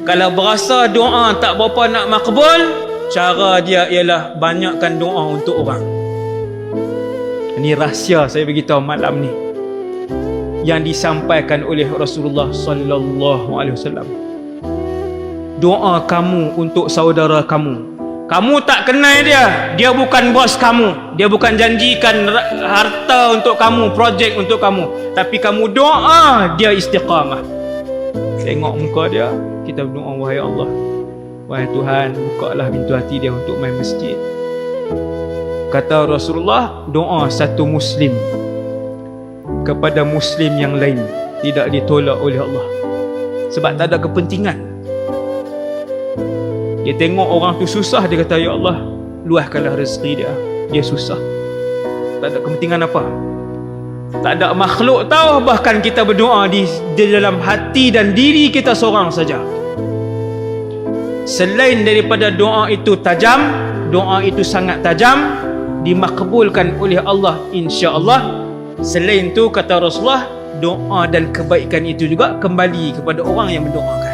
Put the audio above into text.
Kalau berasa doa tak berapa nak makbul, cara dia ialah banyakkan doa untuk orang. Ini rahsia saya beritahu malam ni yang disampaikan oleh Rasulullah sallallahu alaihi wasallam. Doa kamu untuk saudara kamu. Kamu tak kenal dia, dia bukan bos kamu, dia bukan janjikan harta untuk kamu, projek untuk kamu, tapi kamu doa dia istiqamah. Tengok muka dia, kita berdoa, wahai Allah, wahai Tuhan, bukalah pintu hati dia untuk main masjid. Kata Rasulullah, doa satu muslim kepada muslim yang lain tidak ditolak oleh Allah, sebab tak ada kepentingan. Dia tengok orang tu susah, dia kata, ya Allah, luahkanlah rezeki dia, dia susah. Tak ada kepentingan apa. Tak ada makhluk tahu, bahkan kita berdoa di dalam hati dan diri kita seorang saja. Selain daripada doa itu tajam, doa itu sangat tajam, dimakbulkan oleh Allah insya-Allah. Selain itu, kata Rasulullah, doa dan kebaikan itu juga kembali kepada orang yang mendoakan.